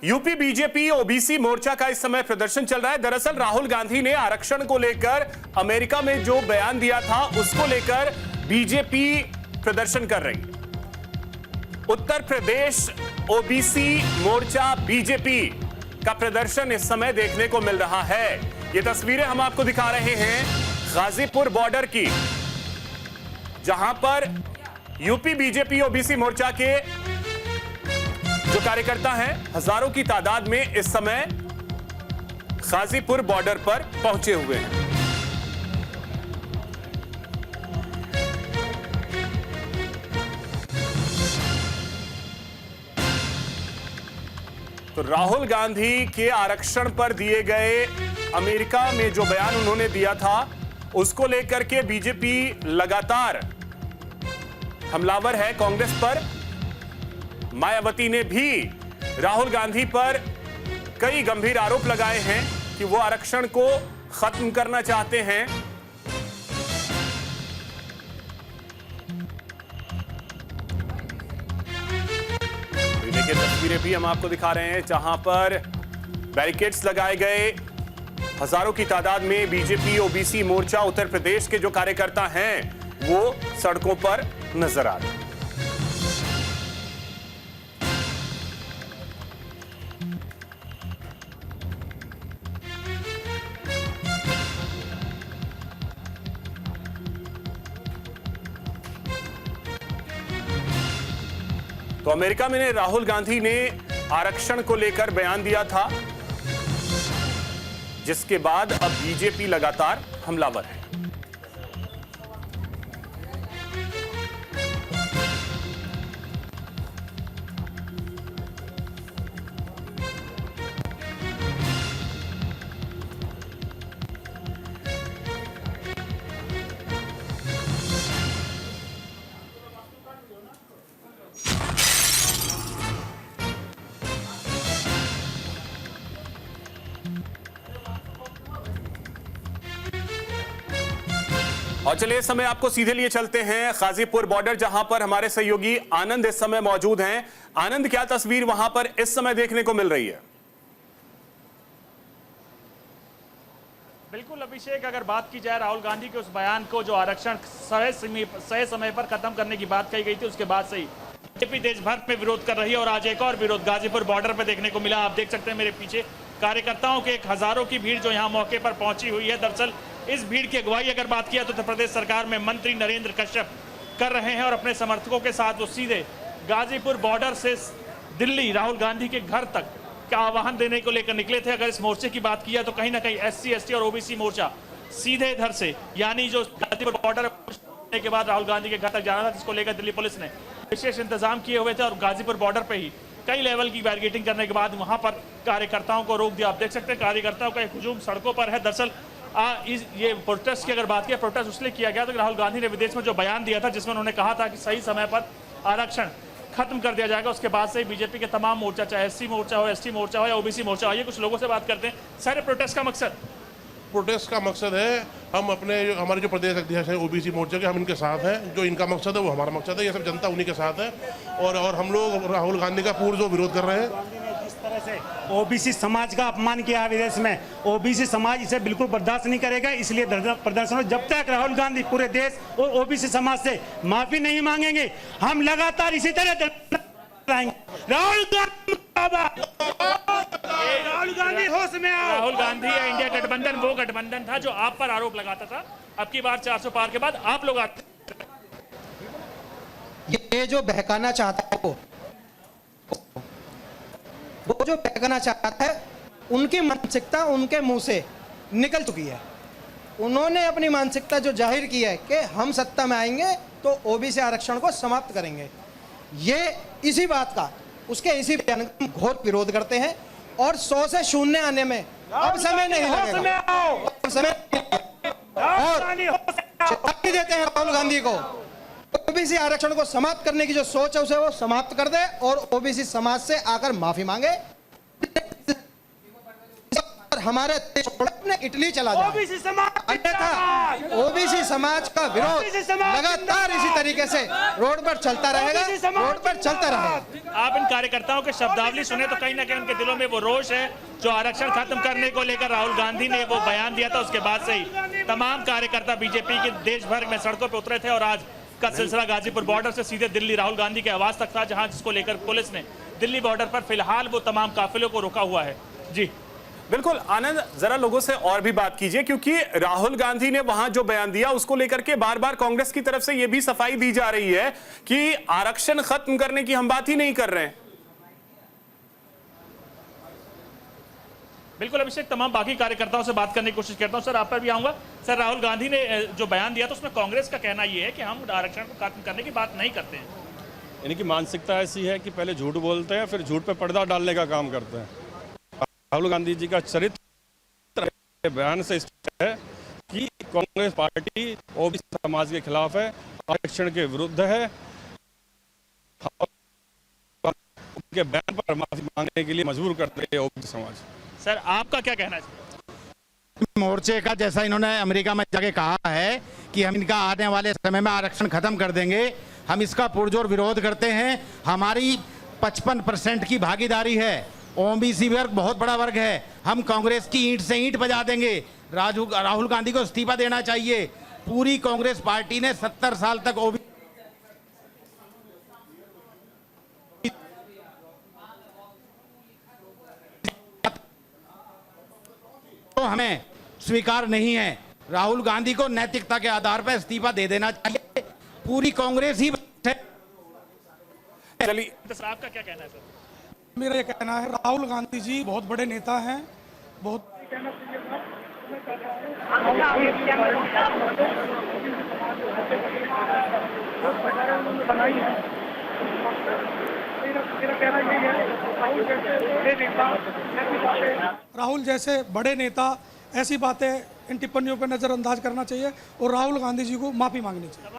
UP BJP OBC मोर्चा का इस समय प्रदर्शन चल रहा है। दरअसल राहुल गांधी ने आरक्षण को लेकर अमेरिका में जो बयान दिया था उसको लेकर बीजेपी प्रदर्शन कर रही है। उत्तर प्रदेश ओबीसी मोर्चा बीजेपी का प्रदर्शन इस समय देखने को मिल रहा है। ये तस्वीरें हम आपको दिखा रहे हैं गाजीपुर बॉर्डर की, जहां पर यूपी बीजेपी ओबीसी मोर्चा के जो कार्यकर्ता हैं हजारों की तादाद में इस समय गाजीपुर बॉर्डर पर पहुंचे हुए हैं। तो राहुल गांधी के आरक्षण पर दिए गए अमेरिका में जो बयान उन्होंने दिया था उसको लेकर के बीजेपी लगातार हमलावर है कांग्रेस पर। मायावती ने भी राहुल गांधी पर कई गंभीर आरोप लगाए हैं कि वो आरक्षण को खत्म करना चाहते हैं। देखिए तस्वीरें भी हम आपको दिखा रहे हैं जहां पर बैरिकेड्स लगाए गए, हजारों की तादाद में बीजेपी ओबीसी मोर्चा उत्तर प्रदेश के जो कार्यकर्ता हैं वो सड़कों पर नजर आ रहे हैं। तो अमेरिका में राहुल गांधी ने आरक्षण को लेकर बयान दिया था, जिसके बाद अब बीजेपी लगातार हमलावर है। और चलिए इस समय आपको सीधे लिए चलते हैं गाजीपुर बॉर्डर, जहां पर हमारे सहयोगी आनंद इस समय मौजूद हैं। आनंद, क्या तस्वीर वहां पर इस समय देखने को मिल रही है? बिल्कुल अभिषेक, अगर बात की जाए राहुल गांधी के उस बयान को, जो आरक्षण सही समय पर खत्म करने की बात कही गई थी, उसके बाद से ही बीजेपी देश भर में विरोध कर रही है और आज एक और विरोध गाजीपुर बॉर्डर पर देखने को मिला। आप देख सकते हैं मेरे पीछे कार्यकर्ताओं के हजारों की भीड़ जो यहाँ मौके पर पहुंची हुई है। दरअसल इस भीड़ की अगुवाई अगर बात किया तो उत्तर प्रदेश सरकार में मंत्री नरेंद्र कश्यप कर रहे हैं और अपने समर्थकों के साथ वो सीधे गाजीपुर बॉर्डर से दिल्ली राहुल गांधी के घर तक का आह्वान देने को लेकर निकले थे। अगर इस मोर्चे की बात किया तो कहीं ना कहीं एससी एसटी और ओबीसी मोर्चा सीधे इधर से, यानी जो गाजीपुर बॉर्डर के बाद राहुल गांधी के घर तक जाना था, जिसको लेकर दिल्ली पुलिस ने विशेष इंतजाम किए हुए थे और गाजीपुर बॉर्डर पे ही कई लेवल की बैरिकेडिंग करने के बाद वहां पर कार्यकर्ताओं को रोक दिया। आप देख सकते हैं कार्यकर्ताओं का एक हुजूम सड़कों पर है। दरअसल ये प्रोटेस्ट की अगर बात किया, प्रोटेस्ट इसलिए किया गया तो राहुल गांधी ने विदेश में जो बयान दिया था जिसमें उन्होंने कहा था कि सही समय पर आरक्षण खत्म कर दिया जाएगा, उसके बाद से बीजेपी के तमाम मोर्चा, चाहे एससी मोर्चा हो, एसटी मोर्चा हो या ओबीसी मोर्चा हो, आइए कुछ लोगों से बात करते हैं। सारे प्रोटेस्ट का मकसद है हम हमारे जो प्रदेश अध्यक्ष हैं ओबीसी मोर्चा के, हम इनके साथ हैं। जो इनका मकसद है वो हमारा मकसद है। ये सब जनता उन्हीं के साथ है और हम लोग राहुल गांधी का पूर्ण जो विरोध कर रहे हैं। जिस तरह से ओबीसी समाज का अपमान किया विदेश में, ओबीसी समाज इसे बिल्कुल बर्दाश्त नहीं करेगा। इसलिए प्रदर्शन, जब तक राहुल गांधी पूरे देश और ओबीसी समाज से माफी नहीं मांगेंगे, हम लगातार इसी तरह रहेंगे। राहुल गांधी होश में आओ। राहुल गांधी या इंडिया गठबंधन वो गठबंधन था जो आप पर आरोप लगाता था। अब की बार 400 पार के बाद आप लोग आते, ये जो बहकाना चाहता है वो जो बहकाना चाहता है, उनकी मानसिकता उनके मुंह से निकल चुकी है। उन्होंने अपनी मानसिकता जो जाहिर की है कि हम सत्ता में आएंगे तो ओबीसी आरक्षण को समाप्त करेंगे, ये इसी बात का, उसके इसी बयान का घोर विरोध करते हैं और 100 से 0 आने में अब समय नहीं लगेगा। और चेतावनी देते हैं राहुल गांधी को, ओबीसी आरक्षण को समाप्त करने की जो सोच है उसे वो समाप्त कर दे और ओबीसी समाज से आकर माफी मांगे। और हमारे देश छोड़ अपने इटली चला जाए। ओबीसी समाज अन्यथा ओबीसी समाज का विरोध ओबीसी समाज लगातार इसी तरीके से रोड पर चलता रहेगा, ओबीसी समाज रोड पर चलता रहेगा। आप इन कार्यकर्ताओं के शब्दावली सुने तो कहीं ना कहीं उनके दिलों में वो रोष है जो आरक्षण खत्म करने को लेकर राहुल गांधी ने वो बयान दिया था। उसके बाद से ही तमाम कार्यकर्ता बीजेपी के देश भर में सड़कों पर उतरे थे और आज का सिलसिला गाजीपुर बॉर्डर से सीधे दिल्ली राहुल गांधी के आवास तक था, जहां जिसको लेकर पुलिस ने दिल्ली बॉर्डर पर फिलहाल वो तमाम काफिलों को रोका हुआ है। जी बिल्कुल आनंद, जरा लोगों से और भी बात कीजिए, क्योंकि राहुल गांधी ने वहां जो बयान दिया उसको लेकर के बार बार कांग्रेस की तरफ से यह भी सफाई दी जा रही है कि आरक्षण खत्म करने की हम बात ही नहीं कर रहे हैं। बिल्कुल अभिषेक, तमाम बाकी कार्यकर्ताओं से बात करने की कोशिश करता हूं। सर आप पर भी आऊंगा। सर राहुल गांधी ने जो बयान दिया था उसमें कांग्रेस का कहना यह है कि हम आरक्षण को खत्म करने की बात नहीं करते हैं। इनकी मानसिकता ऐसी है कि पहले झूठ बोलते हैं फिर झूठ पे पर्दा डालने का काम करते हैं। राहुल गांधी जी का चरित्र बयान से स्पष्ट है कि कांग्रेस पार्टी ओबीसी समाज के खिलाफ है, आरक्षण के विरुद्ध है। उनके बयान पर माफी मांगने के लिए मजबूर करते हैं ओबीसी समाज। सर आपका क्या कहना है? मोर्चे का जैसा इन्होंने अमेरिका में जाके कहा है कि हम इनका आने वाले समय में आरक्षण खत्म कर देंगे, हम इसका पुरजोर विरोध करते हैं। हमारी 55% की भागीदारी है। ओबीसी वर्ग बहुत बड़ा वर्ग है। हम कांग्रेस की ईंट से ईंट बजा देंगे। राहुल गांधी को इस्तीफा देना चाहिए। पूरी कांग्रेस पार्टी ने 70 साल तक ओबीसी तो हमें स्वीकार नहीं है। राहुल गांधी को नैतिकता के आधार पर इस्तीफा दे देना चाहिए। पूरी कांग्रेस ही है। चलिए, सर आपका क्या कहना है? सर मेरा ये कहना है, राहुल गांधी जी बहुत बड़े नेता हैं, बहुत राहुल जैसे बड़े नेता ऐसी बातें इन टिप्पणियों पर नजरअंदाज करना चाहिए और राहुल गांधी जी को माफी मांगनी चाहिए।